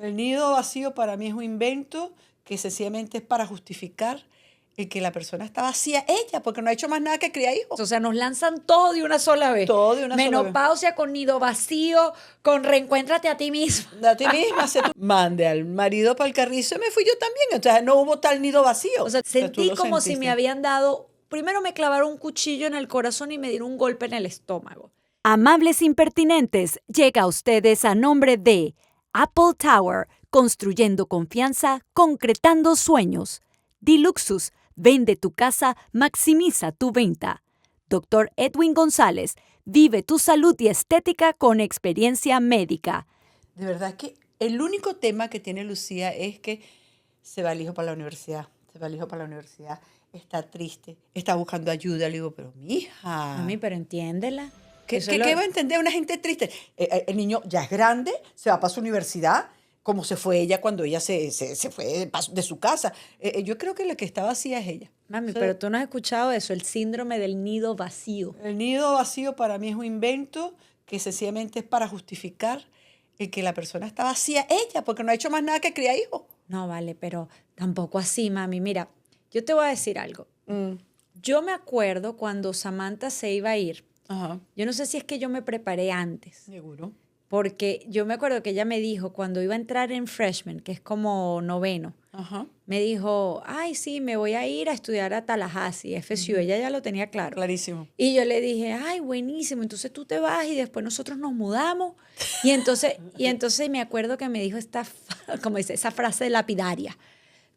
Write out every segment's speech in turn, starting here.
El nido vacío para mí es un invento que sencillamente es para justificar el que la persona está vacía ella, porque no ha hecho más nada que criar hijos. O sea, nos lanzan todo de una sola vez. Todo de una sola vez. Menopausia con nido vacío, con reencuéntrate a ti mismo. A ti misma, mande al marido para el carrizo y me fui yo también. Entonces no hubo tal nido vacío. O sea, tú sentí lo como si sentiste. me habían dado, primero me clavaron un cuchillo en el corazón y me dieron un golpe en el estómago. Amables Impertinentes llega a ustedes a nombre de Apple Tower, construyendo confianza, concretando sueños. Diluxus, vende tu casa, maximiza tu venta. Dr. Edwin González, vive tu salud y estética con experiencia médica. De verdad que el único tema que tiene Lucía es que se va el hijo para la universidad. Se va el hijo para la universidad. Está triste, está buscando ayuda. Le digo, pero mija. Mami, pero entiéndela. ¿Qué Eso es lo- va a entender una gente triste? El niño ya es grande, se va para su universidad, como se fue ella cuando ella se fue de su casa. Yo creo que la que está vacía es ella. Mami, O sea, pero tú no has escuchado eso, el síndrome del nido vacío. el nido vacío para mí es un invento que sencillamente es para justificar el que la persona está vacía ella, porque no ha hecho más nada que criar hijos. No, vale, pero tampoco así, mami. Mira, yo te voy a decir algo. Yo me acuerdo cuando Samantha se iba a ir. Ajá, Yo no sé si es que yo me preparé antes, seguro. porque yo me acuerdo que ella me dijo cuando iba a entrar en freshman, que es como noveno, Ajá, me dijo, ay, sí, me voy a ir a estudiar a Tallahassee, FSU. Ella ya lo tenía claro. clarísimo. Y yo le dije, ay, buenísimo, entonces tú te vas y después nosotros nos mudamos. Y entonces me acuerdo que me dijo como dice, esa frase lapidaria.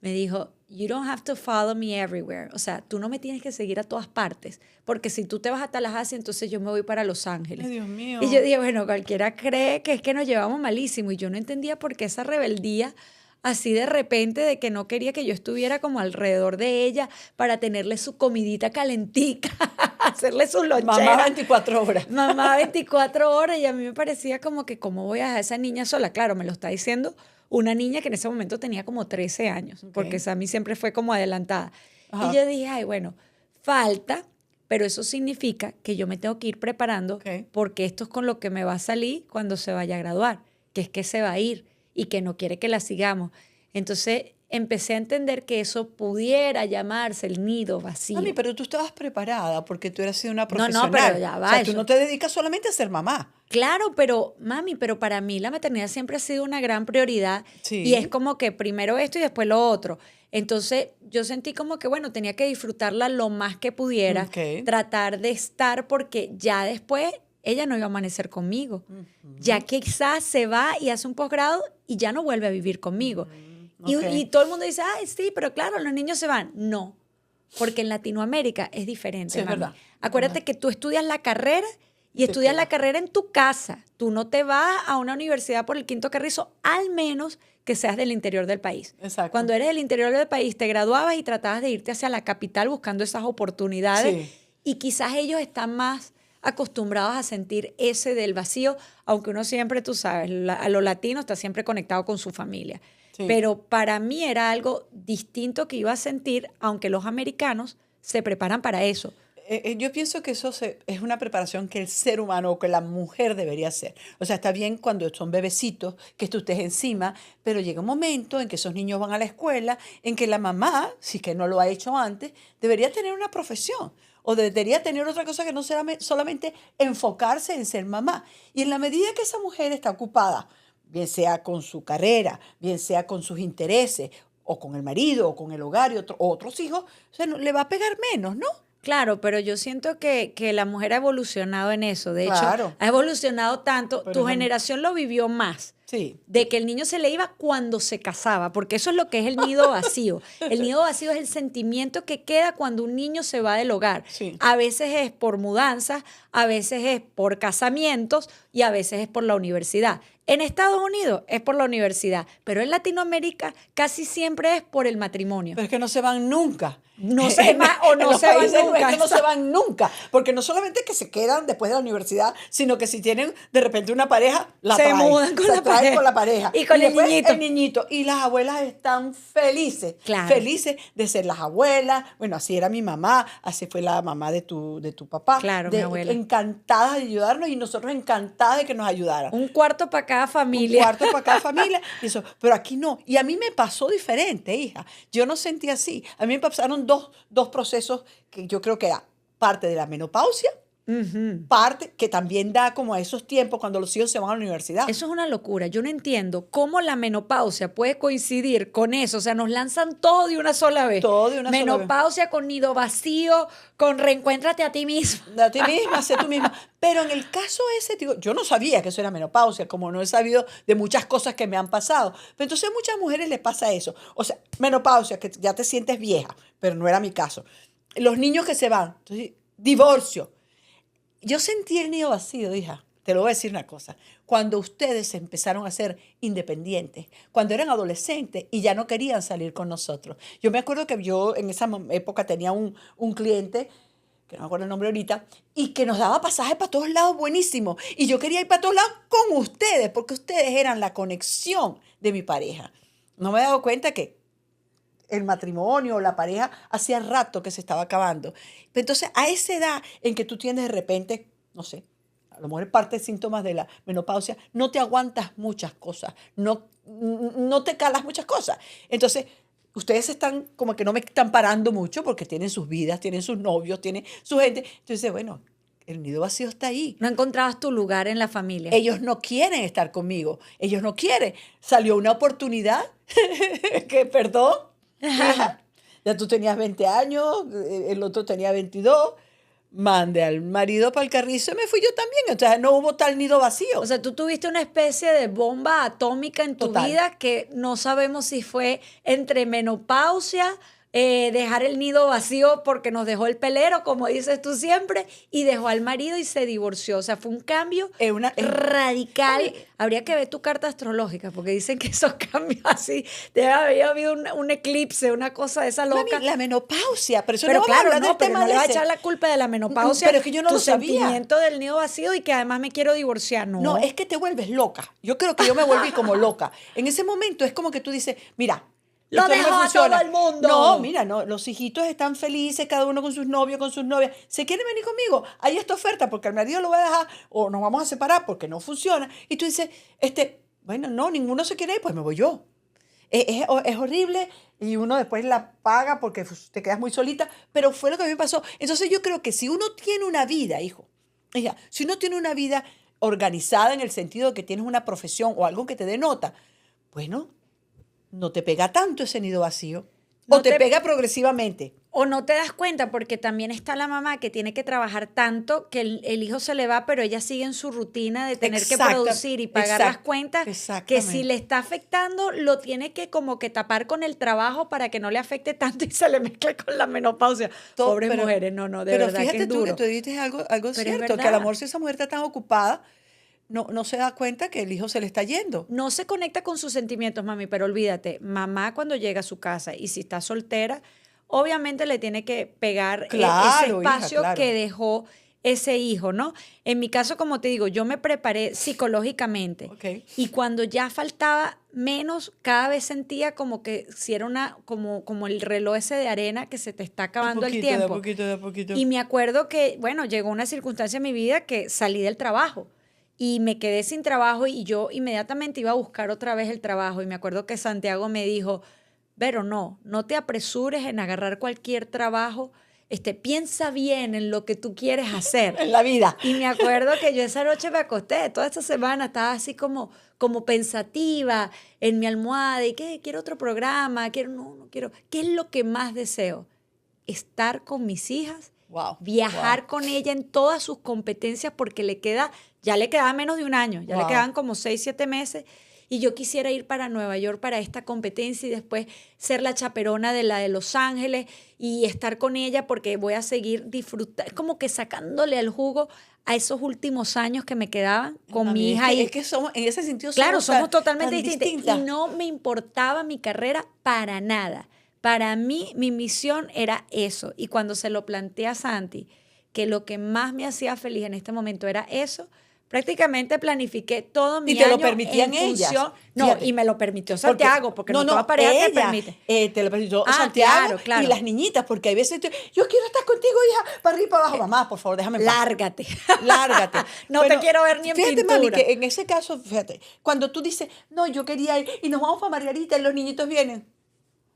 Me dijo, you don't have to follow me everywhere. O sea, tú no me tienes que seguir a todas partes, porque si tú te vas a Tallahassee, entonces yo me voy para Los Ángeles. Ay, Dios mío. Y yo dije, bueno, cualquiera cree que es que nos llevamos malísimo. Y yo no entendía por qué esa rebeldía así de repente de que no quería que yo estuviera como alrededor de ella para tenerle su comidita calentica, hacerle sus loncheras. Mamá 24 horas. Mamá 24 horas y a mí me parecía como que cómo voy a dejar a esa niña sola. Claro, me lo está diciendo una niña que en ese momento tenía como 13 años, porque Sammy siempre fue como adelantada. Ajá. Y yo dije, ay, bueno, falta, pero eso significa que yo me tengo que ir preparando Ok. porque esto es con lo que me va a salir cuando se vaya a graduar, que es que se va a ir y que no quiere que la sigamos. Entonces empecé a entender que eso pudiera llamarse el nido vacío. Mami, pero tú estabas preparada porque tú eras sido una No, profesional. pero ya va, O sea, tú eso- no te dedicas solamente a ser mamá. Claro, pero mami, pero para mí la maternidad siempre ha sido una gran prioridad Sí. y es como que primero esto y después lo otro. Entonces yo sentí como que, bueno, tenía que disfrutarla lo más que pudiera, Ok. tratar de estar porque ya después ella no iba a amanecer conmigo. Ya quizás se va y hace un posgrado y ya no vuelve a vivir conmigo. ok. Y todo el mundo dice, ay, sí, pero claro, los niños se van. No, porque en Latinoamérica es diferente. Sí, es mami. verdad. Acuérdate que tú estudias la carrera y estudias la carrera en tu casa. Tú no te vas a una universidad por el quinto carrizo, al menos que seas del interior del país. Exacto. Cuando eres del interior del país, te graduabas y tratabas de irte hacia la capital buscando esas oportunidades. Sí. Y quizás ellos están más acostumbrados a sentir ese del vacío, aunque uno siempre, tú sabes, a lo latino está siempre conectado con su familia. Sí. Pero para mí era algo distinto que iba a sentir, aunque los americanos se preparan para eso. Yo pienso que es una preparación que el ser humano o que la mujer debería hacer. O sea, está bien cuando son bebecitos, que tú estés encima, pero llega un momento en que esos niños van a la escuela, en que la mamá, si que no lo ha hecho antes, debería tener una profesión o debería tener otra cosa que no sea solamente enfocarse en ser mamá. Y en la medida que esa mujer está ocupada, bien sea con su carrera, bien sea con sus intereses, o con el marido, o con el hogar y otros hijos, o sea, le va a pegar menos, ¿no? Claro, pero yo siento que la mujer ha evolucionado en eso. De Claro. hecho, ha evolucionado tanto. Pero Tu es un- generación lo vivió más. Sí. De que el niño se le iba cuando se casaba, porque eso es lo que es el nido vacío. El nido vacío es el sentimiento que queda cuando un niño se va del hogar. Sí. A veces es por mudanzas, a veces es por casamientos y a veces es por la universidad. En Estados Unidos es por la universidad, pero en Latinoamérica casi siempre es por el matrimonio. Pero es que no se van nunca. No se van o no En los se van países nunca, nuestros no se exacto. van nunca. Porque no solamente que se quedan después de la universidad, sino que si tienen de repente una pareja, la Se traen. mudan con Se la traen pareja. con la pareja. Y con el después niñito. el niñito. Y las abuelas están felices. Claro. Felices de ser las abuelas. Bueno, así era mi mamá, así fue la mamá de tu papá. Claro, mi abuela. Encantada de ayudarnos y nosotros encantadas de que nos ayudaran. Un cuarto para cada Un familia. cuarto para cada familia. Y eso, pero aquí no. Y a mí me pasó diferente, hija. Yo no sentí así. A mí me pasaron dos procesos que yo creo que era parte de la menopausia, parte que también da como a esos tiempos cuando los hijos se van a la universidad. Eso es una locura. Yo no entiendo cómo la menopausia puede coincidir con eso. O sea, nos lanzan todo de una sola vez. Todo de una sola vez. Menopausia con nido vacío, con reencuéntrate a ti mismo. A ti misma, sé tú misma. Pero en el caso ese, digo, yo no sabía que eso era menopausia, como no he sabido de muchas cosas que me han pasado. Pero entonces a muchas mujeres les pasa eso. O sea, menopausia, que ya te sientes vieja, pero no era mi caso. Los niños que se van, entonces, divorcio. Yo sentí el nido vacío, hija. Te lo voy a decir una cosa. Cuando ustedes empezaron a ser independientes, cuando eran adolescentes y ya no querían salir con nosotros. Yo me acuerdo que yo en esa época tenía un cliente, que no me acuerdo el nombre ahorita, y que nos daba pasajes para todos lados buenísimo. Y yo quería ir para todos lados con ustedes, porque ustedes eran la conexión de mi pareja. No me he dado cuenta que el matrimonio o la pareja hacía rato que se estaba acabando. Pero entonces, a esa edad en que tú tienes de repente, no sé, a lo mejor es parte de síntomas de la menopausia, no te aguantas muchas cosas, no te calas muchas cosas. Entonces, ustedes están como que no me están parando mucho porque tienen sus vidas, tienen sus novios, tienen su gente. Entonces, bueno, el nido vacío está ahí. No encontrabas tu lugar en la familia. Ellos no quieren estar conmigo, ellos no quieren. Salió una oportunidad, que perdón, hija, ya tú tenías 20 años, el otro tenía 22, mandé al marido para el carrizo y me fui yo también. O sea, no hubo tal nido vacío. O sea, tú tuviste una especie de bomba atómica en tu Total. vida que no sabemos si fue entre menopausia, dejar el nido vacío porque nos dejó el pelero, como dices tú siempre, y dejó al marido y se divorció. O sea, fue un cambio radical. Oye. Habría que ver tu carta astrológica porque dicen que esos cambios así, debe haber habido un eclipse, una cosa de esa loca. Mami, la menopausia, pero eso Pero no vamos a claro, hablar no, del pero tema no le de va a ese. echar la culpa de la menopausia. Pero es que yo no tu lo sabía. sentimiento del nido vacío y que además me quiero divorciar. No, es que te vuelves loca. Yo creo que yo me volví como loca. En ese momento es como que tú dices, mira, Lo esto no me dejo a funciona. todo el mundo. No, mira, no, los hijitos están felices, cada uno con sus novios, con sus novias. ¿Se quieren venir conmigo? Hay esta oferta porque al marido lo voy a dejar o nos vamos a separar porque no funciona. Y tú dices, bueno, no, ninguno se quiere ir, pues me voy yo. Es horrible y uno después la paga porque te quedas muy solita, pero fue lo que a mí me pasó. Entonces yo creo que si uno tiene una vida, hija, si uno tiene una vida organizada en el sentido de que tienes una profesión o algo que te denota, bueno, no te pega tanto ese nido vacío. No O te te- pega progresivamente. O no te das cuenta porque también está la mamá que tiene que trabajar tanto que el hijo se le va, pero ella sigue en su rutina de tener que producir y pagar las cuentas, que exactamente. si le está afectando, lo tiene que como que tapar con el trabajo para que no le afecte tanto y se le mezcle con la menopausia. Pobres Pero- mujeres, no, de pero verdad fíjate que es tú duro. que tú dijiste algo Pero es cierto, que a verdad. lo mejor si esa mujer está tan ocupada, no se da cuenta que el hijo se le está yendo. No se conecta con sus sentimientos, mami, pero olvídate, mamá cuando llega a su casa y si está soltera, obviamente le tiene que pegar ese Claro, hija, espacio claro. que dejó ese hijo, ¿no? En mi caso, como te digo, yo me preparé psicológicamente Ok. y cuando ya faltaba menos, cada vez sentía como que si era como el reloj ese de arena que se te está acabando el tiempo. De a poquito. Y me acuerdo que, bueno, llegó una circunstancia en mi vida que salí del trabajo y me quedé sin trabajo y yo inmediatamente iba a buscar otra vez el trabajo. Y me acuerdo que Santiago me dijo, pero no te apresures en agarrar cualquier trabajo, piensa bien en lo que tú quieres hacer. En la vida. Y me acuerdo que yo esa noche me acosté, toda esta semana estaba así como pensativa en mi almohada y que quiero otro programa, no quiero. ¿Qué es lo que más deseo? Estar con mis hijas, Wow. viajar con ella en todas sus competencias porque ya le quedaba menos de un año, ya le Wow. quedaban como 6, 7 meses. Y yo quisiera ir para Nueva York para esta competencia y después ser la chaperona de la de Los Ángeles y estar con ella porque voy a seguir disfrutando, es como que sacándole el jugo a esos últimos años que me quedaban con Mami, mi hija. Es que somos, en ese sentido Claro, somos tan totalmente distintas. distintas. Y no me importaba mi carrera para nada. Para mí, mi misión era eso. Y cuando se lo planteé a Santi, que lo que más me hacía feliz en este momento era eso, prácticamente planifiqué todo mi Y te año lo permitían en ellas. función. No, Fíjate. y me lo permitió Santiago, porque no, no, toda pareja te ella, permite. te lo permitió Ah, Santiago claro, claro. y las niñitas, porque hay veces yo quiero estar contigo, hija, para arriba y para abajo. Mamá, por favor, déjame en paz. Lárgate. Lárgate. No te quiero ver ni en fíjate, pintura. mami, que en ese caso, fíjate, cuando tú dices, no, yo quería ir y nos vamos para Margarita y los niñitos vienen.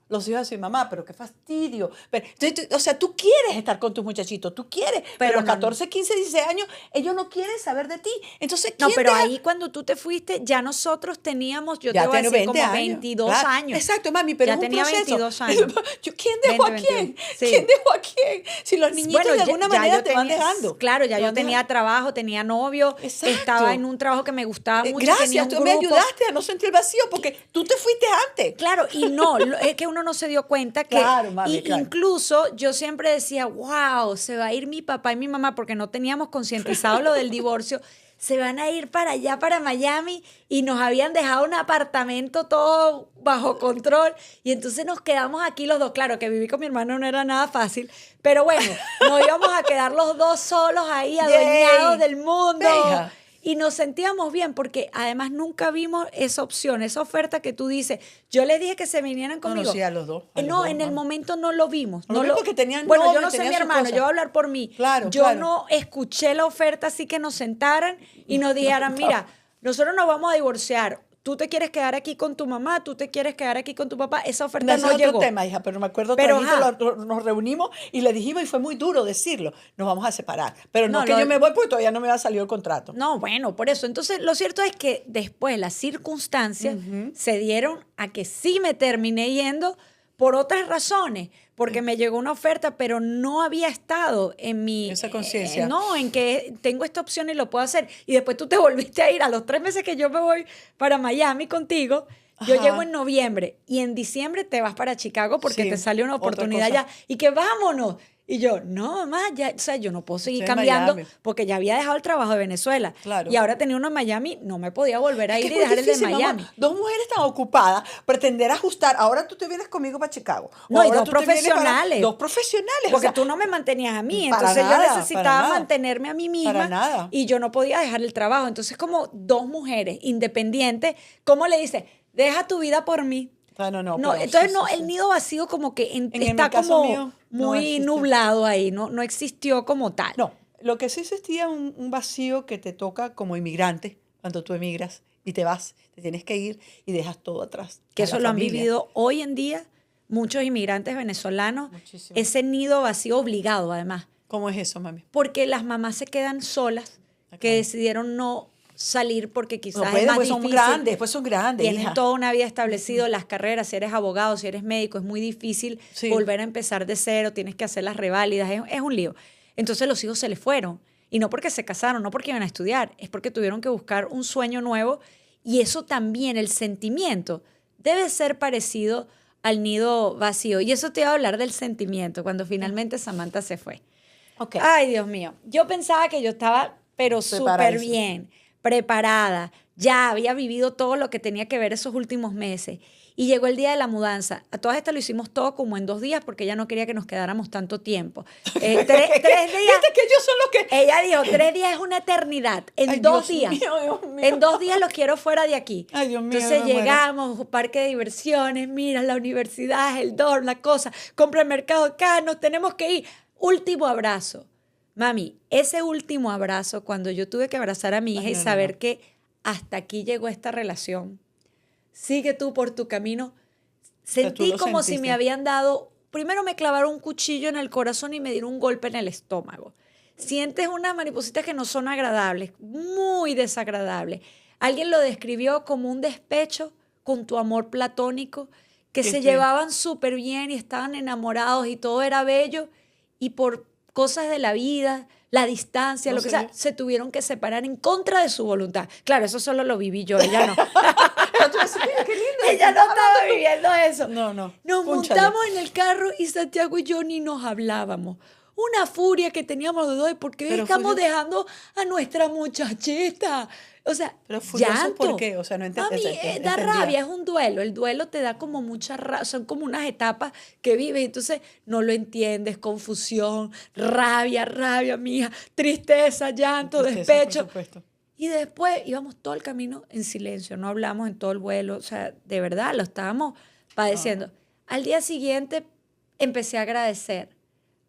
Los hijos así, mamá, pero qué fastidio. Pero, entonces, o sea, tú quieres estar con tus muchachitos, tú quieres, pero los no, 14, 15, 16 años, ellos no quieren saber de ti. Entonces, No, ¿quién pero deja? ahí cuando tú te fuiste, ya nosotros teníamos, yo Ya te voy a tengo decir, 20 como años. 22 Claro. años. Exacto, mami, pero Ya es un tenía proceso. 22 años. ¿Quién dejó 20, a quién? 21. Sí. ¿Quién dejó a quién? Si los niñitos de ya- alguna ya manera yo te van tenía- dejando. Claro, ya Te yo van tenía dejando. trabajo, tenía novio, Exacto. estaba en un trabajo que me gustaba mucho. tenía Gracias, un tú me grupo. ayudaste a no sentir el vacío porque tú te fuiste antes. Claro, y no, es que uno no se dio cuenta que Claro, mami, y claro. incluso yo siempre decía, wow, se va a ir mi papá y mi mamá porque no teníamos concientizado lo del divorcio, se van a ir para allá, para Miami, y nos habían dejado un apartamento todo bajo control, y entonces nos quedamos aquí los dos. Claro que vivir con mi hermano no era nada fácil, pero bueno, nos íbamos a quedar los dos solos ahí, adueñados Yay. del mundo. Deja. Y nos sentíamos bien porque además nunca vimos esa opción, esa oferta que tú dices. Yo les dije que se vinieran No, no, conmigo. sí, a los dos, a los No, dos, en el mami. momento no lo vimos. No lo vi porque tenían Bueno, novio, yo no sé tenían mi sus hermano, cosas. yo voy a hablar por mí. Claro, yo claro. no escuché la oferta así que nos sentaran y nos dijeran, mira, nosotros nos vamos a divorciar. Tú te quieres quedar aquí con tu mamá, tú te quieres quedar aquí con tu papá. Esa oferta No, ese no es otro llegó. tema, hija, pero me acuerdo Pero, que nos reunimos y le dijimos, y fue muy duro decirlo, nos vamos a separar. Pero no, No, que lo- yo me voy porque todavía no me ha salido el contrato. No, bueno, por eso. Entonces, lo cierto es que después las circunstancias se dieron a que sí me terminé yendo por otras razones, porque me llegó una oferta, pero no había estado en mi... Esa conciencia. no, en que tengo esta opción y lo puedo hacer. Y después tú te volviste a ir a los 3 meses que yo me voy para Miami contigo. Yo Ajá. llego en noviembre y en diciembre te vas para Chicago porque Sí, te sale una otra oportunidad cosa. allá. Y que vámonos. Y yo, no, mamá, ya, o sea, yo no puedo seguir Estoy en cambiando Miami. porque ya había dejado el trabajo de Venezuela. Claro. Y ahora tenía uno en Miami, no me podía volver a Es ir que y es muy dejar el de difícil, mamá. Miami. Dos mujeres tan ocupadas, pretender ajustar. Ahora tú te vienes conmigo para Chicago. O No, y ahora dos tú te vienes para- profesionales. Dos profesionales. Porque o sea, tú no me mantenías a mí, para entonces nada, yo necesitaba para nada. mantenerme a mí misma Para nada. y yo no podía dejar el trabajo. Entonces, como dos mujeres independientes, ¿cómo le dices? Deja tu vida por mí. Ah, no, No, pero entonces sí, no, sí, el sí. nido vacío como que En el está caso como mío, no muy existe. nublado ahí, no existió como tal. No, lo que sí existía un vacío que te toca como inmigrante cuando tú emigras y te vas, te tienes que ir y dejas todo atrás. Que a eso la lo han familia. vivido hoy en día muchos inmigrantes venezolanos, Muchísimo. ese nido vacío obligado además, ¿Cómo es eso, mami? porque las mamás se quedan solas, que decidieron no salir porque quizás No es pueden, más pues son difícil. grandes, pues son grandes, Tienen hija. toda una vida establecida, las carreras, si eres abogado, si eres médico, es muy difícil Sí. volver a empezar de cero, tienes que hacer las reválidas, es un lío. Entonces los hijos se les fueron, y no porque se casaron, no porque iban a estudiar, es porque tuvieron que buscar un sueño nuevo, y eso también, el sentimiento, debe ser parecido al nido vacío. Y eso te iba a hablar del sentimiento, cuando finalmente Samantha se fue. Ok. Ay, Dios mío. Yo pensaba que yo estaba, pero súper Preparadísima. bien, preparada. Ya había vivido todo lo que tenía que ver esos últimos meses. Y llegó el día de la mudanza. A todas estas lo hicimos todo como en 2 días porque ella no quería que nos quedáramos tanto tiempo. 3 días. Viste que ellos son los que... Ella dijo, 3 días es una eternidad. En Ay, 2 Dios días. mío, Dios mío. En 2 días los quiero fuera de aquí. Ay, Dios mío, Entonces me muero. llegamos, parque de diversiones, mira la universidad, el dorm, la cosa, compra el mercado acá, nos tenemos que ir. Último abrazo. Mami, ese último abrazo, cuando yo tuve que abrazar a mi hija Ay, y no, no, saber no. que hasta aquí llegó esta relación, sigue tú por tu camino, sea, tú sentí lo como si sentiste. me habían dado, primero me clavaron un cuchillo en el corazón y me dieron un golpe en el estómago. Sientes unas maripositas que no son agradables, muy desagradables. Alguien lo describió como un despecho con tu amor platónico, que Sí, se sí. llevaban súper bien y estaban enamorados y todo era bello, y por cosas de la vida, la distancia, No lo que sé sea, yo. se tuvieron que separar en contra de su voluntad. Claro, eso solo lo viví yo, ella no. Tú dices, mira, qué lindo. Ella no estaba viviendo eso. No, no. Nos Cónchale. montamos en el carro y Santiago y yo ni nos hablábamos. Una furia que teníamos los dos, porque Pero estamos furioso. dejando a nuestra muchachita. O sea, Pero furioso, llanto. ¿por qué? O sea, no enten- Mami, da entendía. rabia, es un duelo. El duelo te da como mucha rabia, son como unas etapas que vives, entonces no lo entiendes, confusión, rabia, mía, tristeza, llanto, Tristeza, por despecho. supuesto. Y después íbamos todo el camino en silencio, no hablamos en todo el vuelo, o sea, de verdad, lo estábamos padeciendo. Al día siguiente empecé a agradecer,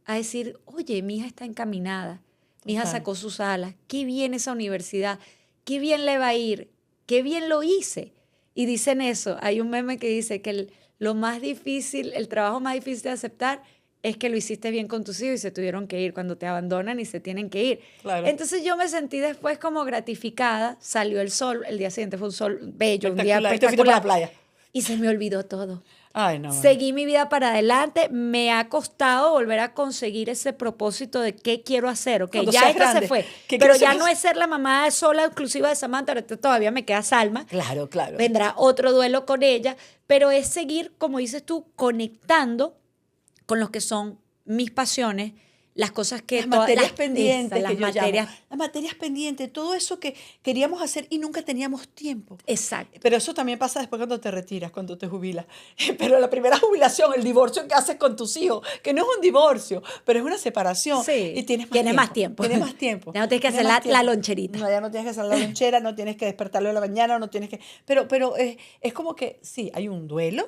a decir, oye, mi hija está encaminada, mi hija Total. sacó sus alas, qué bien esa universidad, qué bien le va a ir, qué bien lo hice. Y dicen eso, hay un meme que dice que lo más difícil, el trabajo más difícil de aceptar es que lo hiciste bien con tus hijos y se tuvieron que ir cuando te abandonan y se tienen que ir. Claro. Entonces yo me sentí después como gratificada, salió el sol, el día siguiente fue un sol bello, un día Espectacular. Y te fuiste para la espectacular. playa. Y se me olvidó todo. Ay, no. Seguí mi vida para adelante, me ha costado volver a conseguir ese propósito de qué quiero hacer, ok, Cuando ya seas esta se grande, fue, ¿qué pero quieres ya ser? no es ser la mamá sola exclusiva de Samantha, ahorita todavía me queda Salma, Claro, claro. vendrá otro duelo con ella, pero es seguir, como dices tú, conectando con los que son mis pasiones, las cosas que Las materias las pendientes, las que yo materias, llamo. Las materias pendientes, todo eso que queríamos hacer y nunca teníamos tiempo. exacto. Pero eso también pasa después cuando te retiras, cuando te jubilas. Pero la primera jubilación, el divorcio que haces con tus hijos, que no es un divorcio, pero es una separación. Sí, Y tienes tienes más tiempo. Tienes más tiempo. Ya no tienes que Tienes hacer más la tiempo. loncherita. No, ya no tienes que hacer la lonchera, no tienes que despertarlo en la mañana, no tienes que... Pero es como que sí, hay un duelo,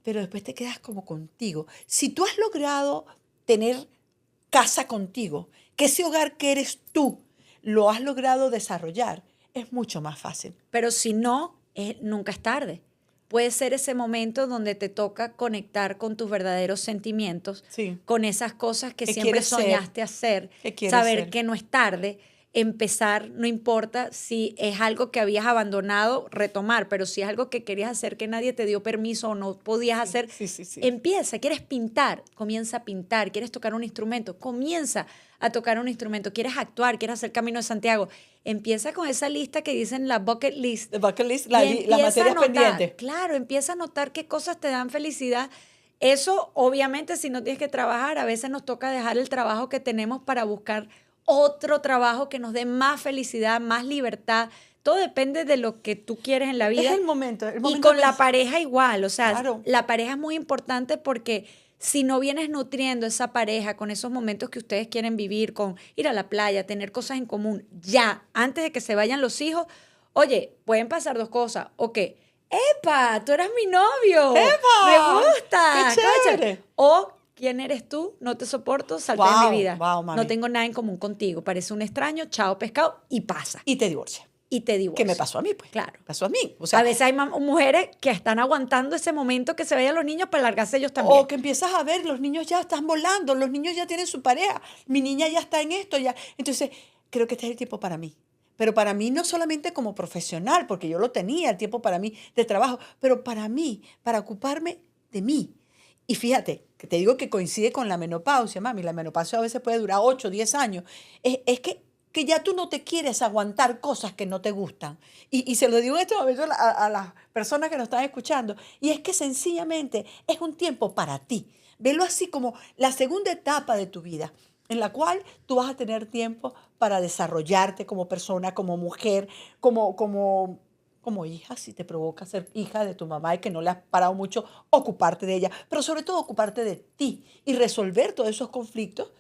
pero después te quedas como contigo. Si tú has logrado tener casa contigo, que ese hogar que eres tú lo has logrado desarrollar, es mucho más fácil. Pero si no, nunca es tarde. Puede ser ese momento donde te toca conectar con tus verdaderos sentimientos, Sí. con esas cosas que ¿Qué siempre quieres ser? soñaste hacer, ¿Qué quieres saber ser? que no es tarde, empezar, no importa si es algo que habías abandonado, retomar, pero si es algo que querías hacer que nadie te dio permiso o no podías hacer, Sí. empieza. ¿Quieres pintar? Comienza a pintar. ¿Quieres tocar un instrumento? Comienza a tocar un instrumento. ¿Quieres actuar? ¿Quieres hacer Camino de Santiago? Empieza con esa lista que dicen la bucket list. The bucket list, Y las empieza a materias notar, pendientes. claro, empieza a notar qué cosas te dan felicidad. Eso, obviamente, si no tienes que trabajar, a veces nos toca dejar el trabajo que tenemos para buscar otro trabajo que nos dé más felicidad, más libertad. Todo depende de lo que tú quieres en la vida. Es el momento. El Y momento con que la es- pareja igual, o sea, Claro. la pareja es muy importante porque si no vienes nutriendo esa pareja con esos momentos que ustedes quieren vivir, con ir a la playa, tener cosas en común, ya, antes de que se vayan los hijos, oye, pueden pasar dos cosas, o que, ¡epa! Tú eras mi novio, ¡Epa! me gusta, ¡Qué cacha". chévere! O, ¿quién eres tú? No te soporto, salte de Wow, mi vida. wow, mami. No tengo nada en común contigo, parece un extraño, chao pescado, y pasa, Y te divorcias. y te Que divorcias. me pasó a mí, pues. Claro. Pasó a mí. O sea, A veces hay mujeres que están aguantando ese momento que se vayan los niños para largarse ellos también. o que empiezas a ver, los niños ya están volando, los niños ya tienen su pareja, mi niña ya está en esto, ya. Entonces, creo que este es el tiempo para mí. Pero para mí no solamente como profesional, porque yo lo tenía, el tiempo para mí de trabajo, pero para mí, para ocuparme de mí. Y fíjate, que te digo que coincide con la menopausia, mami, la menopausia a veces puede durar 8, 10 años. Es que ya tú no te quieres aguantar cosas que no te gustan. Y se lo digo en este momento a las personas que nos están escuchando. Y es que sencillamente es un tiempo para ti. Velo así como la segunda etapa de tu vida, en la cual tú vas a tener tiempo para desarrollarte como persona, como mujer, como hija, si te provoca ser hija de tu mamá y que no le has parado mucho, ocuparte de ella, pero sobre todo ocuparte de ti y resolver todos esos conflictos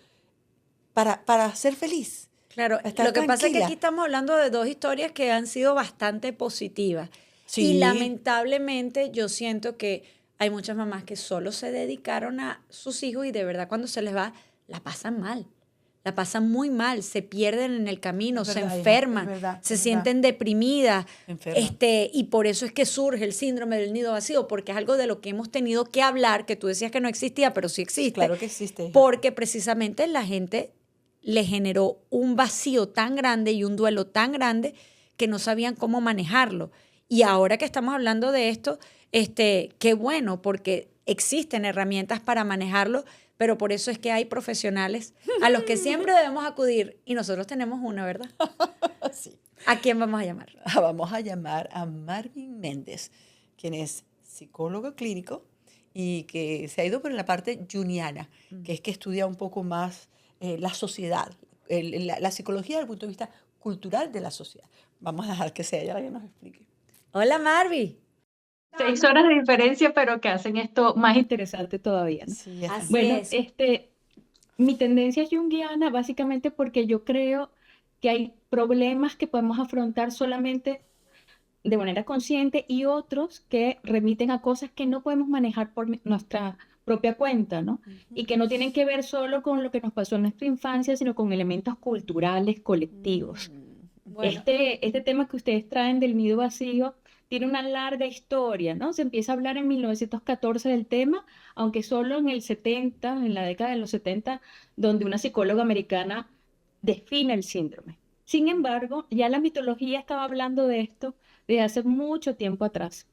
para ser feliz. Claro, Estar lo que pasa es que tranquila. aquí estamos hablando de dos historias que han sido bastante positivas. Sí. Y lamentablemente yo siento que hay muchas mamás que solo se dedicaron a sus hijos y de verdad cuando se les va, la pasan mal. La pasan muy mal, se pierden en el camino, Es se verdad, hija, enferman, es verdad, se es sienten deprimidas. Enferman. Y por eso es que surge el síndrome del nido vacío, porque es algo de lo que hemos tenido que hablar, que tú decías que no existía, pero sí existe. Claro que existe, hija. Porque precisamente la gente le generó un vacío tan grande y un duelo tan grande que no sabían cómo manejarlo. Y ahora que estamos hablando de esto, qué bueno, porque existen herramientas para manejarlo, pero por eso es que hay profesionales a los que siempre debemos acudir y nosotros tenemos una, ¿verdad? Sí. ¿A quién vamos a llamar? Vamos a llamar a Marvin Méndez, quien es psicólogo clínico y que se ha ido por la parte junguiana, que es que estudia un poco más la sociedad, la psicología desde el punto de vista cultural de la sociedad. Vamos a dejar que sea ella la que nos explique. Hola, Marvi. 6 horas de diferencia, pero que hacen esto más interesante todavía, ¿no? Sí, Así Bueno, es. mi tendencia es junguiana básicamente porque yo creo que hay problemas que podemos afrontar solamente de manera consciente y otros que remiten a cosas que no podemos manejar por nuestra propia cuenta, ¿no? Y que no tienen que ver solo con lo que nos pasó en nuestra infancia, sino con elementos culturales colectivos. Bueno, Este tema que ustedes traen del nido vacío tiene una larga historia, ¿no? Se empieza a hablar en 1914 del tema, aunque solo en el 70, en la década de los 70, donde una psicóloga americana define el síndrome. Sin embargo, ya la mitología estaba hablando de esto desde hace mucho tiempo atrás.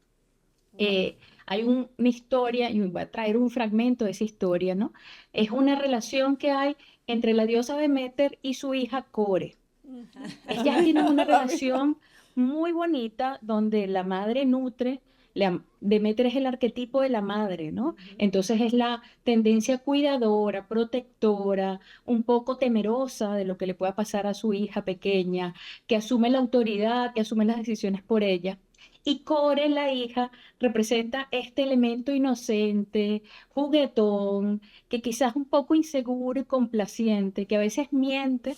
Hay una historia, y voy a traer un fragmento de esa historia, ¿no? Es una relación que hay entre la diosa Deméter y su hija Core. Ellas tienen una relación muy bonita donde la madre nutre, Deméter es el arquetipo de la madre, ¿no? Entonces es la tendencia cuidadora, protectora, un poco temerosa de lo que le pueda pasar a su hija pequeña, que asume la autoridad, que asume las decisiones por ella. Y Core, la hija, representa este elemento inocente, juguetón, que quizás un poco inseguro y complaciente, que a veces miente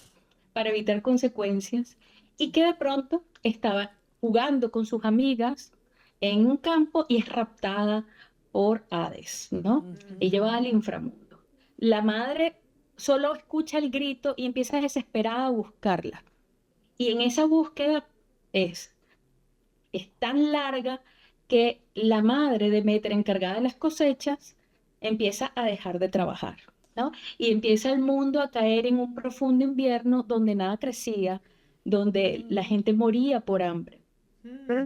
para evitar consecuencias y que de pronto estaba jugando con sus amigas en un campo y es raptada por Hades, ¿no? Y llevada al inframundo. La madre solo escucha el grito y empieza desesperada a buscarla. Y en esa búsqueda es, es tan larga que la madre de Demeter, encargada de las cosechas, empieza a dejar de trabajar, ¿no? Y empieza el mundo a caer en un profundo invierno donde nada crecía, donde la gente moría por hambre.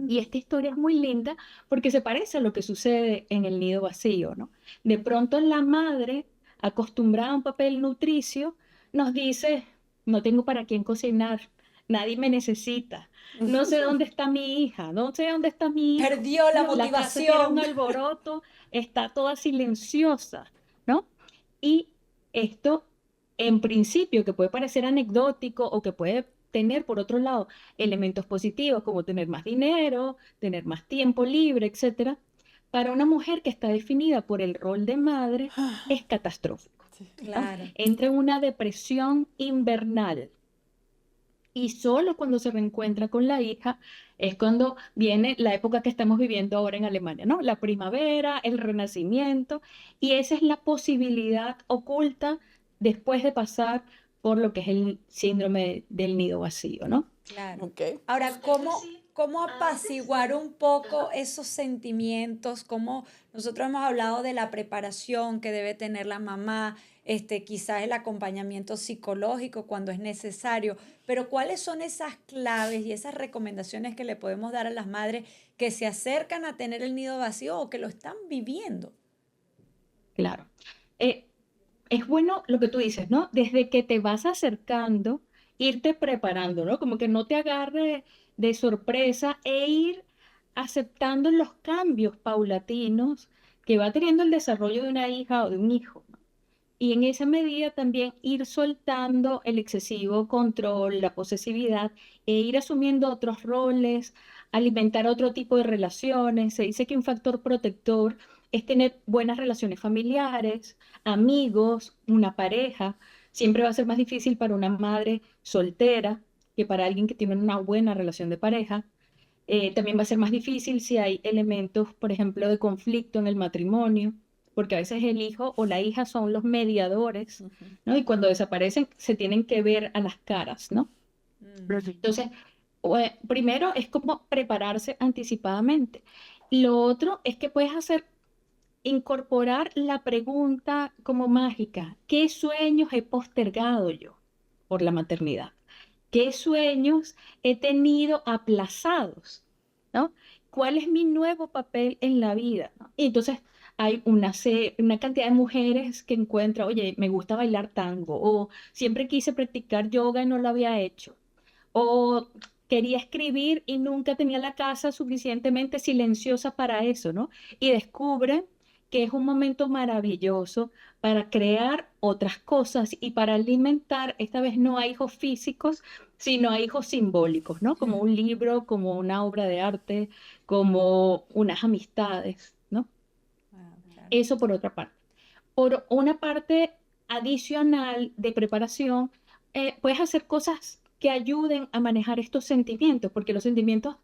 Y esta historia es muy linda porque se parece a lo que sucede en el nido vacío, ¿no? De pronto la madre, acostumbrada a un papel nutricio, nos dice, no tengo para quién cocinar, nadie me necesita, no sé dónde está mi hija, no sé dónde está mi hijo, perdió la la casa tiene un motivación. alboroto, está toda silenciosa, ¿no? Y esto, en principio, que puede parecer anecdótico o que puede tener, por otro lado, elementos positivos como tener más dinero, tener más tiempo libre, etcétera, para una mujer que está definida por el rol de madre es catastrófico, ¿no? Claro. Entra en una depresión invernal y solo cuando se reencuentra con la hija es cuando viene la época que estamos viviendo ahora en Alemania, ¿no? La primavera, el renacimiento, y esa es la posibilidad oculta después de pasar por lo que es el síndrome del nido vacío, ¿no? Claro. Ok. Ahora, ¿cómo apaciguar un poco esos sentimientos? ¿Cómo nosotros hemos hablado de la preparación que debe tener la mamá, quizás el acompañamiento psicológico cuando es necesario, pero ¿cuáles son esas claves y esas recomendaciones que le podemos dar a las madres que se acercan a tener el nido vacío o que lo están viviendo? Claro. Eh, es bueno lo que tú dices, ¿no? Desde que te vas acercando, irte preparando, ¿no? Como que no te agarre de sorpresa e ir aceptando los cambios paulatinos que va teniendo el desarrollo de una hija o de un hijo, ¿no? Y en esa medida también ir soltando el excesivo control, la posesividad, e ir asumiendo otros roles, alimentar otro tipo de relaciones. Se dice que un factor protector es tener buenas relaciones familiares, amigos, una pareja. Siempre va a ser más difícil para una madre soltera que para alguien que tiene una buena relación de pareja. También va a ser más difícil si hay elementos, por ejemplo, de conflicto en el matrimonio, porque a veces el hijo o la hija son los mediadores, ¿no? Y cuando desaparecen se tienen que ver a las caras, ¿no? Entonces, primero es como prepararse anticipadamente. Lo otro es que puedes hacer, incorporar la pregunta como mágica, ¿qué sueños he postergado yo por la maternidad? ¿Qué sueños he tenido aplazados? ¿No? ¿Cuál es mi nuevo papel en la vida? ¿No? Y entonces hay una cantidad de mujeres que encuentran, oye, me gusta bailar tango, o siempre quise practicar yoga y no lo había hecho, o quería escribir y nunca tenía la casa suficientemente silenciosa para eso, ¿no? Y descubren que es un momento maravilloso para crear otras cosas y para alimentar, esta vez no a hijos físicos, sino a hijos simbólicos, ¿no? Como un libro, como una obra de arte, como unas amistades, ¿no? Ah, claro. Eso por otra parte. Por una parte adicional de preparación, puedes hacer cosas que ayuden a manejar estos sentimientos, porque los sentimientos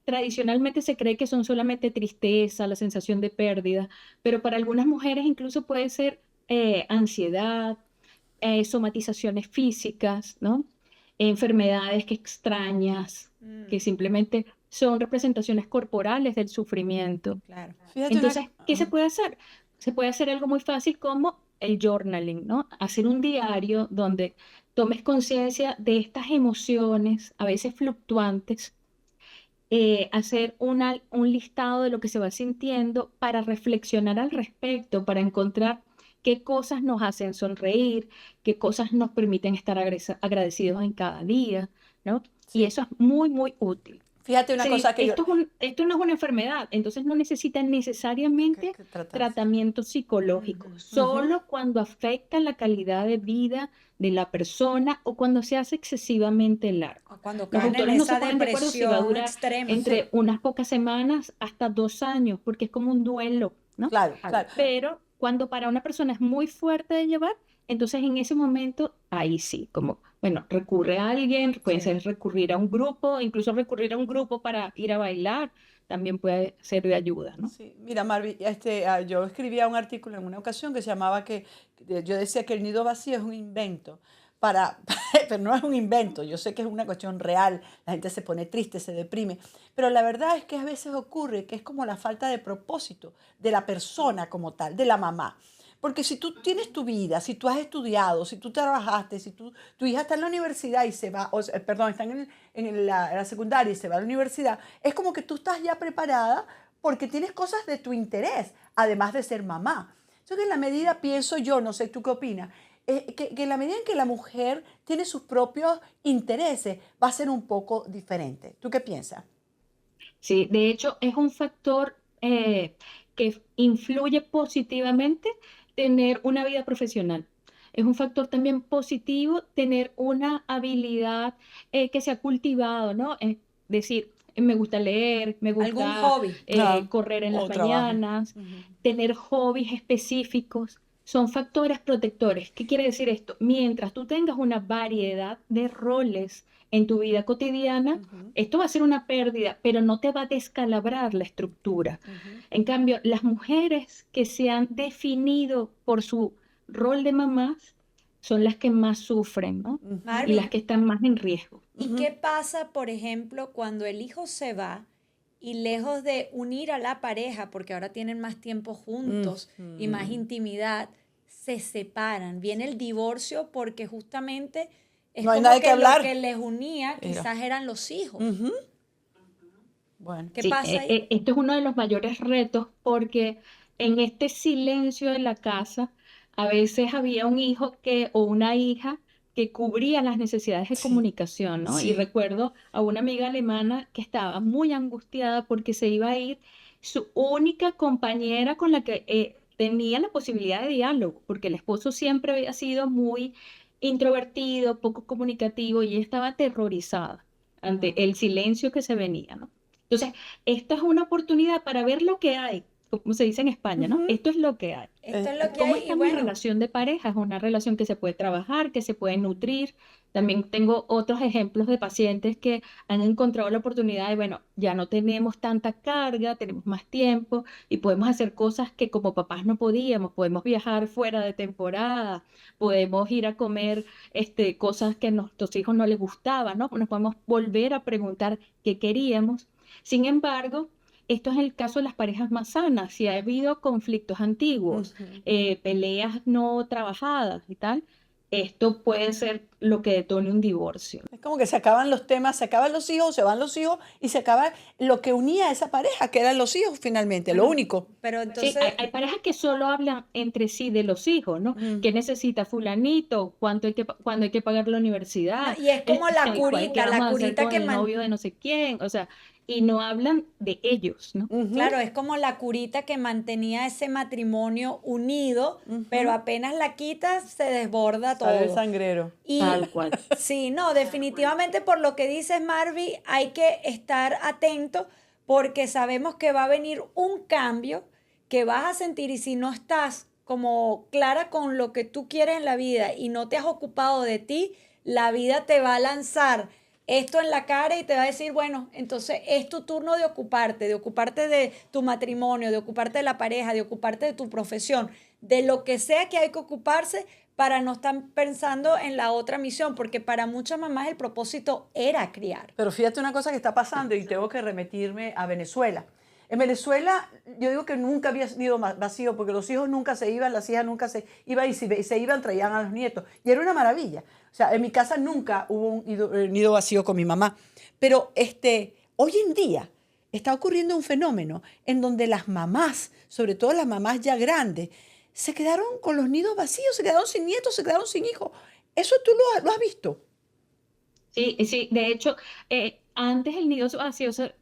tradicionalmente se cree que son solamente tristeza, la sensación de pérdida, pero para algunas mujeres incluso puede ser ansiedad, somatizaciones físicas, ¿no? Enfermedades que extrañas, que simplemente son representaciones corporales del sufrimiento. Claro. Fíjate Entonces, ¿qué se ajá. puede hacer? Se puede hacer algo muy fácil como el journaling, ¿no? Hacer un diario donde tomes conciencia de estas emociones, a veces fluctuantes, hacer un listado de lo que se va sintiendo para reflexionar al respecto, para encontrar qué cosas nos hacen sonreír, qué cosas nos permiten estar agradecidos en cada día, ¿no? Y Sí. eso es muy, muy útil. Fíjate una cosa que yo... Esto no es una enfermedad, entonces no necesita necesariamente que tratarse. tratamiento psicológico, Ujú. Ujú. solo cuando afecta la calidad de vida de la persona o cuando se hace excesivamente largo. O cuando Los caen en autores no se esa ponen de acuerdo si va a depresión durar extrema. entre unas pocas semanas hasta 2 años, porque es como un duelo, ¿no? Claro, Claro. claro. Pero cuando para una persona es muy fuerte de llevar, entonces en ese momento, ahí sí, como, bueno, recurre a alguien, puede Sí. ser recurrir a un grupo, incluso recurrir a un grupo para ir a bailar, también puede ser de ayuda, ¿no? Sí, mira, Marvi, yo escribía un artículo en una ocasión que se llamaba yo decía que el nido vacío es un invento para, pero no es un invento, yo sé que es una cuestión real, la gente se pone triste, se deprime, pero la verdad es que a veces ocurre que es como la falta de propósito de la persona como tal, de la mamá. Porque si tú tienes tu vida, si tú has estudiado, si tú trabajaste, si tu hija está en la universidad y se va, perdón, está en la secundaria y se va a la universidad, es como que tú estás ya preparada porque tienes cosas de tu interés, además de ser mamá. Entonces, en la medida, pienso yo, no sé tú qué opinas, que en la medida en que la mujer tiene sus propios intereses, va a ser un poco diferente. ¿Tú qué piensas? Sí, de hecho es un factor que influye positivamente tener una vida profesional. Es un factor también positivo tener una habilidad que se ha cultivado, ¿no? Es decir, me gusta leer, me Algún gusta hobby. Ah, correr en las o trabajo. mañanas, Ujú. tener hobbies específicos. Son factores protectores. ¿Qué quiere decir esto? Mientras tú tengas una variedad de roles en tu vida cotidiana, Ujú, esto va a ser una pérdida, pero no te va a descalabrar la estructura. ujú, En cambio, las mujeres que se han definido por su rol de mamás son las que más sufren, ¿no? ujú, Y las Marvin, que están más en riesgo. ¿y ujú. qué pasa, por ejemplo, cuando el hijo se va y lejos de unir a la pareja, porque ahora tienen más tiempo juntos y más Ujú. intimidad, se separan? Viene el divorcio porque justamente es No hay como nada que que lo que hablar. les unía Mira. quizás eran los hijos. Ujú. Bueno. ¿Qué Sí, pasa ahí? esto es uno de los mayores retos porque en este silencio de la casa a veces había un hijo que o una hija que cubría las necesidades de Sí, comunicación, ¿no? Y sí. recuerdo a una amiga alemana que estaba muy angustiada porque se iba a ir su única compañera con la que tenía la posibilidad de diálogo, porque el esposo siempre había sido muy introvertido, poco comunicativo y ella estaba aterrorizada Ujú, ante el silencio que se venía, ¿no? Entonces, esta es una oportunidad para ver lo que hay, como se dice en España, ¿no? ujú. Esto es lo que hay. Esto es lo que ¿Cómo hay y está mi bueno, relación de pareja? Es una relación que se puede trabajar, que se puede nutrir. También tengo otros ejemplos de pacientes que han encontrado la oportunidad de, bueno, ya no tenemos tanta carga, tenemos más tiempo y podemos hacer cosas que como papás no podíamos. Podemos viajar fuera de temporada, podemos ir a comer cosas que a nuestros hijos no les gustaban, ¿no? Nos podemos volver a preguntar qué queríamos. Sin embargo, esto es el caso de las parejas más sanas. Si ha habido conflictos antiguos, Ujú. peleas no trabajadas y tal, esto puede ser lo que detone un divorcio. Es como que se acaban los temas, se acaban los hijos, se van los hijos y se acaba lo que unía a esa pareja, que eran los hijos finalmente, lo bueno, único. pero Sí, entonces, hay parejas que solo hablan entre sí de los hijos, ¿no? Mm. ¿Qué necesita fulanito? ¿Cuándo hay que pagar la no, universidad? y es como ¿Qué la vamos a hacer curita con que el novio de no sé quién? O sea, y no hablan de ellos, ¿no? Ujú, claro, es como la curita que mantenía ese matrimonio unido, pero ujú. apenas la quitas se desborda Sale el todo. sangrero. Y Tal cual. sí, no, definitivamente por lo que dices, Marvi, hay que estar atento porque sabemos que va a venir un cambio que vas a sentir y si no estás como clara con lo que tú quieres en la vida y no te has ocupado de ti, la vida te va a lanzar esto en la cara y te va a decir, bueno, entonces es tu turno de ocuparte de tu matrimonio, de ocuparte de la pareja, de ocuparte de tu profesión, de lo que sea que hay que ocuparse para no estar pensando en la otra misión, porque para muchas mamás el propósito era criar. Pero fíjate una cosa que está pasando y tengo que remitirme a Venezuela. En Venezuela, yo digo que nunca había nido vacío porque los hijos nunca se iban, las hijas nunca se iban y si se iban traían a los nietos. Y era una maravilla. O sea, en mi casa nunca hubo un nido vacío con mi mamá. Pero hoy en día está ocurriendo un fenómeno en donde las mamás, sobre todo las mamás ya grandes, se quedaron con los nidos vacíos, se quedaron sin nietos, se quedaron sin hijos. ¿Eso tú lo has visto? Sí, sí, de hecho, antes el nido vacío se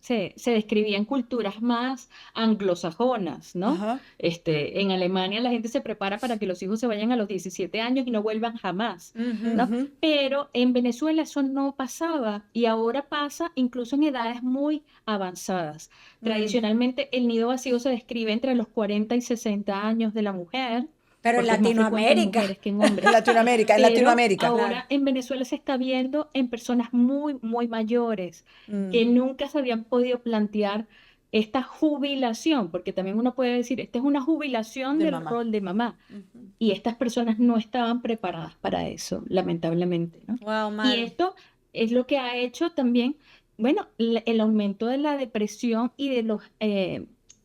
describía en culturas más anglosajonas, ¿no? Ajá. En Alemania la gente se prepara para que los hijos se vayan a los 17 años y no vuelvan jamás, ¿no? Ujú. Pero en Venezuela eso no pasaba y ahora pasa incluso en edades muy avanzadas. Tradicionalmente el nido vacío se describe entre los 40 y 60 años de la mujer, Pero en porque es más frecuente en Latinoamérica, mujeres que en En hombres. Latinoamérica, en Pero Latinoamérica. ahora claro. en Venezuela se está viendo en personas muy, muy mayores que Mm, nunca se habían podido plantear esta jubilación, porque también uno puede decir, esta es una jubilación de del mamá. rol de mamá. Ujú. Y estas personas no estaban preparadas para eso, lamentablemente, ¿no? Wow, Y Marvin. esto es lo que ha hecho también, bueno, el aumento de la depresión y de los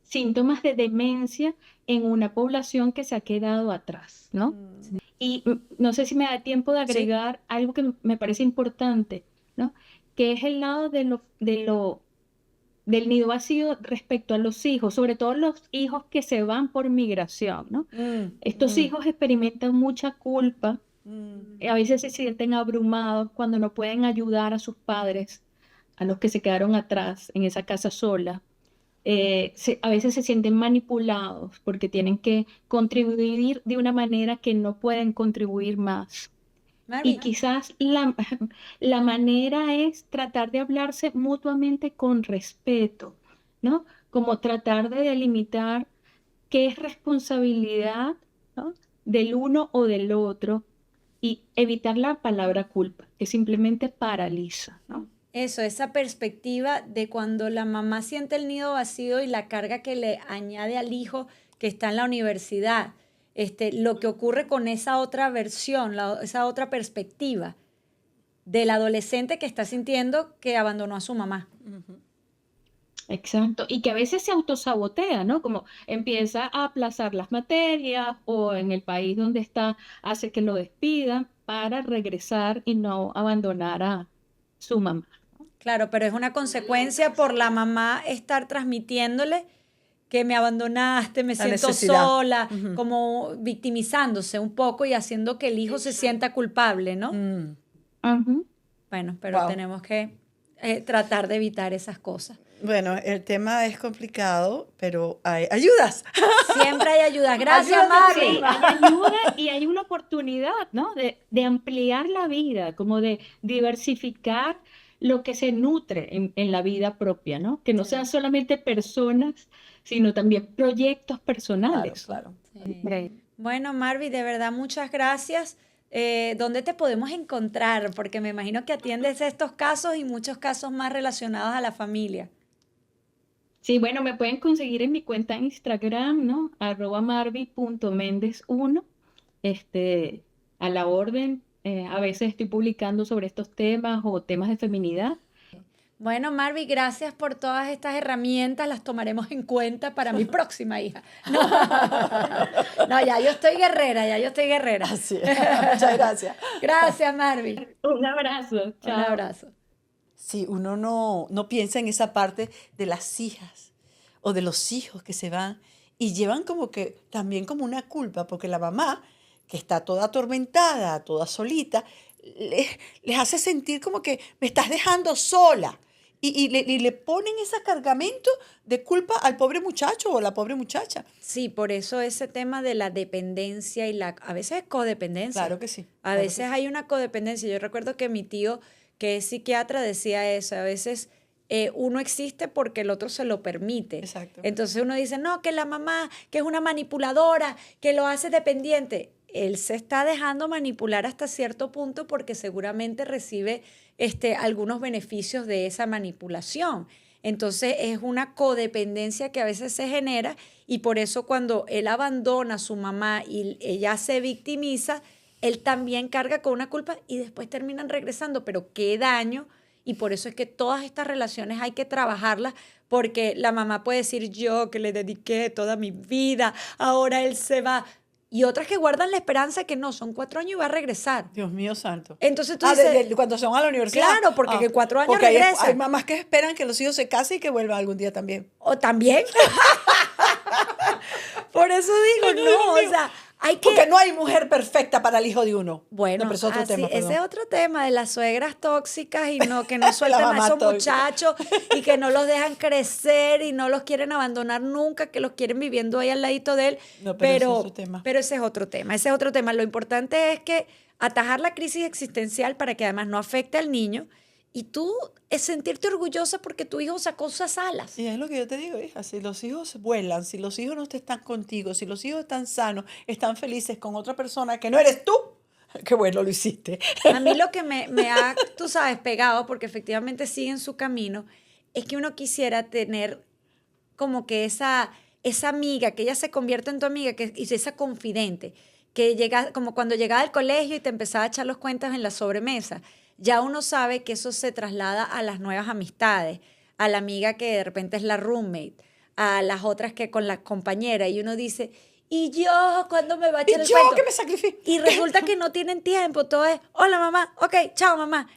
síntomas de demencia en una población que se ha quedado atrás, ¿no? Mm. Y no sé si me da tiempo de Sí. agregar algo que me parece importante, ¿no? Que es el lado del nido vacío respecto a los hijos, sobre todo los hijos que se van por migración, ¿no? Mm, Estos mm, hijos experimentan mucha culpa, mm. a veces se sienten abrumados cuando no pueden ayudar a sus padres, a los que se quedaron atrás en esa casa sola. A veces se sienten manipulados porque tienen que contribuir de una manera que no pueden contribuir más. Y Marvin, quizás la manera es tratar de hablarse mutuamente con respeto, ¿no? Como tratar de delimitar qué es responsabilidad, ¿no? Del uno o del otro y evitar la palabra culpa, que simplemente paraliza, ¿no? eso, esa perspectiva de cuando la mamá siente el nido vacío y la carga que le añade al hijo que está en la universidad, lo que ocurre con esa otra versión, esa otra perspectiva del adolescente que está sintiendo que abandonó a su mamá. Exacto, y que a veces se autosabotea, ¿no? Como empieza a aplazar las materias o en el país donde está hace que lo despidan para regresar y no abandonar a su mamá. Claro, pero es una consecuencia por la mamá estar transmitiéndole que me abandonaste, me La siento necesidad. sola, Ujú. como victimizándose un poco y haciendo que el hijo se sienta culpable, ¿no? Mm. Ujú. Bueno, pero Wow. tenemos que tratar de evitar esas cosas. Bueno, el tema es complicado, pero hay ayudas. Siempre hay ayuda. Gracias, Ayúdame, Marvin. Sí, hay ayuda y hay una oportunidad, ¿no? De ampliar la vida, como de diversificar lo que se nutre en la vida propia, ¿no? Que no Sí. sean solamente personas, sino también proyectos Claro, personales. claro. Sí. Bueno, Marvin, de verdad, muchas gracias. ¿Dónde te podemos encontrar? Porque me imagino que atiendes estos casos y muchos casos más relacionados a la familia. Sí, bueno, me pueden conseguir en mi cuenta en Instagram, ¿no? @marvi.mendez1, este, a la orden. A veces estoy publicando sobre estos temas o temas de feminidad. Bueno, Marvin, gracias por todas estas herramientas. Las tomaremos en cuenta para mi próxima hija. No, no, ya yo estoy guerrera, ya yo estoy guerrera. Así es. Muchas gracias. Gracias, Marvin. Un abrazo, Un chao. abrazo. Sí, uno no piensa en esa parte de las hijas o de los hijos que se van y llevan como que también como una culpa, porque la mamá, que está toda atormentada, toda solita, les hace sentir como que me estás dejando sola. Y le ponen ese cargamento de culpa al pobre muchacho o la pobre muchacha. Sí, por eso ese tema de la dependencia y a veces es codependencia. Claro que sí. A claro que veces sí. hay una codependencia. Yo recuerdo que mi tío, que es psiquiatra, decía eso. A veces uno existe porque el otro se lo permite. Exacto. Entonces uno dice, no, que la mamá, que es una manipuladora, que lo hace dependiente. él se está dejando manipular hasta cierto punto porque seguramente recibe algunos beneficios de esa manipulación. Entonces es una codependencia que a veces se genera y por eso cuando él abandona a su mamá y ella se victimiza, él también carga con una culpa y después terminan regresando. Pero qué daño. Y por eso es que todas estas relaciones hay que trabajarlas, porque la mamá puede decir, yo que le dediqué toda mi vida, ahora él se va. Y otras que guardan la esperanza que no, son 4 años y va a regresar. Dios mío santo. Entonces tú dices, cuando son a la universidad. claro, porque en 4 años porque regresa. hay mamás que esperan que los hijos se casen y que vuelvan algún día también. O también. Por eso digo, no, o sea, hay que... Porque no hay mujer perfecta para el hijo de uno. Bueno, No, pero es otro tema, ese perdón. es otro tema de las suegras tóxicas y no, que no sueltan a mamá esos tóxica. muchachos y que no los dejan crecer y no los quieren abandonar nunca, que los quieren viviendo ahí al ladito de él. No, pero ese es otro tema. Pero ese es otro tema, ese es otro tema. Lo importante es que atajar la crisis existencial para que además no afecte al niño y tú es sentirte orgullosa porque tu hijo sacó esas alas. Y es lo que yo te digo, hija, si los hijos vuelan, si los hijos no te están contigo, si los hijos están sanos, están felices con otra persona que no eres tú, qué bueno lo hiciste. A mí lo que me ha, tú sabes, pegado, porque efectivamente siguen su camino, es que uno quisiera tener como que esa amiga, que ella se convierta en tu amiga, y esa confidente, que llega, como cuando llegaba al colegio y te empezaba a echar los cuentos en la sobremesa. Ya uno sabe que eso se traslada a las nuevas amistades, a la amiga que de repente es la roommate, a las otras que con la compañera, y uno dice, ¿y yo cuándo me va a Y echar el yo cuento? que me sacrifico. Y resulta que no tienen tiempo, todo es, hola mamá, ok, chao mamá.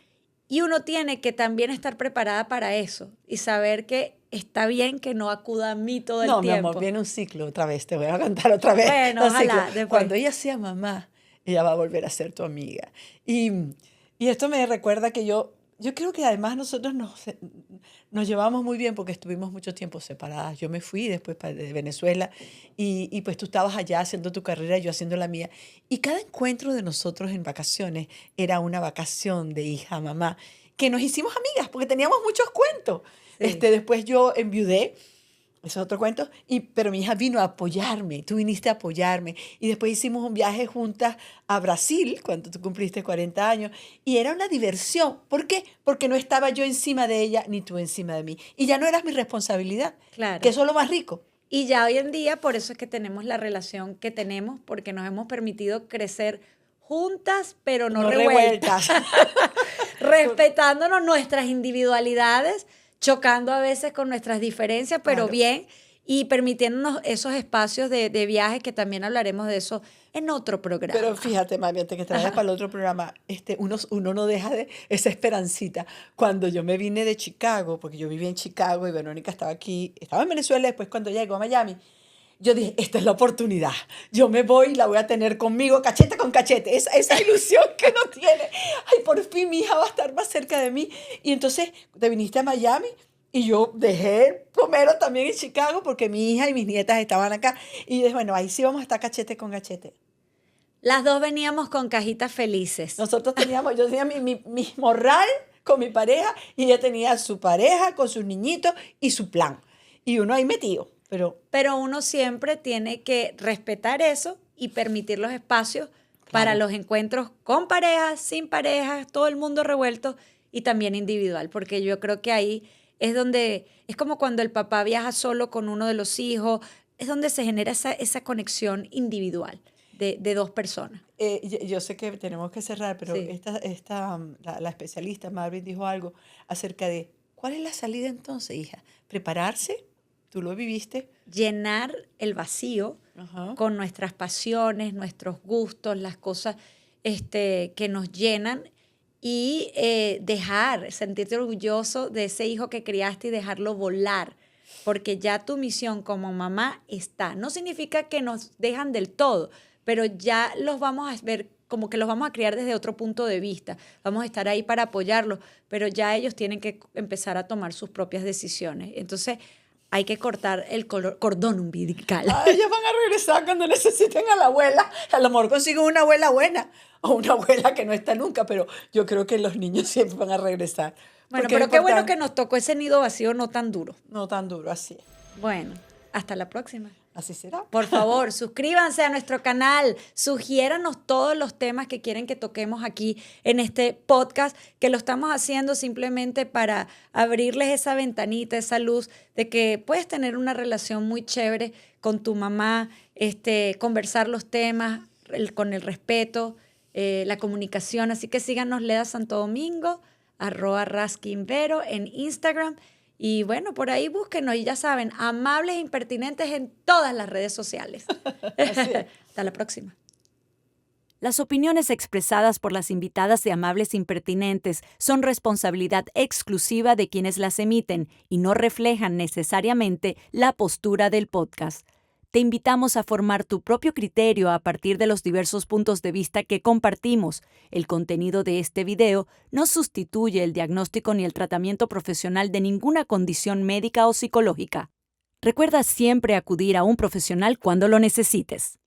Y uno tiene que también estar preparada para eso y saber que está bien que no acuda a mí todo el No, mi tiempo. amor, viene un ciclo otra vez, te voy a contar otra vez. Bueno, Un ojalá, ciclo. después. Cuando ella sea mamá, ella va a volver a ser tu amiga. Y esto me recuerda que yo creo que además nosotros nos llevamos muy bien porque estuvimos mucho tiempo separadas. Yo me fui después de Venezuela y pues tú estabas allá haciendo tu carrera y yo haciendo la mía. Y cada encuentro de nosotros en vacaciones era una vacación de hija a mamá, que nos hicimos amigas porque teníamos muchos cuentos. Sí. Después yo enviudé. Ese es otro cuento. Pero mi hija vino a apoyarme, tú viniste a apoyarme. Y después hicimos un viaje juntas a Brasil, cuando tú cumpliste 40 años. Y era una diversión. ¿Por qué? Porque no estaba yo encima de ella, ni tú encima de mí. Y ya no eras mi responsabilidad. Claro. Que eso es lo más rico. Y ya hoy en día, por eso es que tenemos la relación que tenemos, porque nos hemos permitido crecer juntas, pero no revueltas. Respetándonos nuestras individualidades, chocando a veces con nuestras diferencias, pero Claro. bien, y permitiéndonos esos espacios de viaje, que también hablaremos de eso en otro programa. Pero fíjate, mami, antes que te vayas para el otro programa, uno no deja de esa esperancita. Cuando yo me vine de Chicago, porque yo vivía en Chicago y Verónica estaba aquí, estaba en Venezuela, después cuando llegó a Miami, yo dije, esta es la oportunidad. Yo me voy y la voy a tener conmigo, cachete con cachete. Esa ilusión que uno tiene. Ay, por fin mi hija va a estar más cerca de mí. Y entonces te viniste a Miami y yo dejé Romero también en Chicago porque mi hija y mis nietas estaban acá. Y dije, bueno, ahí sí vamos a estar cachete con cachete. Las dos veníamos con cajitas felices. Yo tenía mi morral con mi pareja y ella tenía su pareja con sus niñitos y su plan. Y uno ahí metido. Pero uno siempre tiene que respetar eso y permitir los espacios para los encuentros con parejas, sin parejas, todo el mundo revuelto y también individual, porque yo creo que ahí es donde, es como cuando el papá viaja solo con uno de los hijos, es donde se genera esa conexión individual de dos personas. Yo sé que tenemos que cerrar, pero Sí. la especialista Marvin dijo algo acerca de, ¿cuál es la salida entonces, hija? ¿Prepararse? ¿Tú lo viviste? Llenar el vacío Ajá. con nuestras pasiones, nuestros gustos, las cosas que nos llenan y sentirte orgulloso de ese hijo que criaste y dejarlo volar, porque ya tu misión como mamá está. No significa que nos dejan del todo, pero ya los vamos a ver como que los vamos a criar desde otro punto de vista. Vamos a estar ahí para apoyarlos, pero ya ellos tienen que empezar a tomar sus propias decisiones. Entonces, hay que cortar el cordón umbilical. Ellas van a regresar cuando necesiten a la abuela. A lo mejor consiguen una abuela buena o una abuela que no está nunca, pero yo creo que los niños siempre van a regresar. Bueno, Porque es pero qué bueno importante. que nos tocó ese nido vacío no tan duro. No tan duro, así es. Bueno, hasta la próxima. Así será. Por favor, suscríbanse a nuestro canal, sugiéranos todos los temas que quieren que toquemos aquí en este podcast, que lo estamos haciendo simplemente para abrirles esa ventanita, esa luz de que puedes tener una relación muy chévere con tu mamá, conversar los temas con el respeto, la comunicación. Así que síganos Leda Santo Domingo, @raskinvero en Instagram. Y bueno, por ahí búsquenos y ya saben, amables e impertinentes en todas las redes sociales. Hasta la próxima. Las opiniones expresadas por las invitadas de Amables Impertinentes son responsabilidad exclusiva de quienes las emiten y no reflejan necesariamente la postura del podcast. Te invitamos a formar tu propio criterio a partir de los diversos puntos de vista que compartimos. El contenido de este video no sustituye el diagnóstico ni el tratamiento profesional de ninguna condición médica o psicológica. Recuerda siempre acudir a un profesional cuando lo necesites.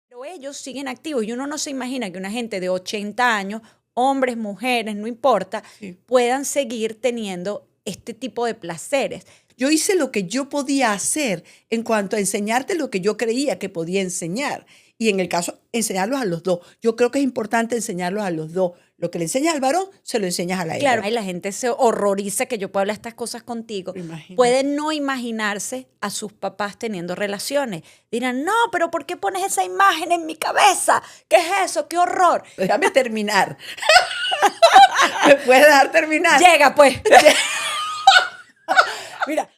Pero ellos siguen activos y uno no se imagina que una gente de 80 años, hombres, mujeres, no importa, Sí. puedan seguir teniendo este tipo de placeres. Yo hice lo que yo podía hacer en cuanto a enseñarte lo que yo creía que podía enseñar. Y en el caso, enseñarlos a los dos. Yo creo que es importante enseñarlos a los dos. Lo que le enseñas al varón, se lo enseñas a la hembra. Claro, y la gente se horroriza que yo pueda hablar estas cosas contigo. Imagínate. Pueden no imaginarse a sus papás teniendo relaciones. Dirán, no, pero ¿por qué pones esa imagen en mi cabeza? ¿Qué es eso? ¡Qué horror! Déjame terminar. ¿Me puedes dejar terminar? Llega, pues. Mira.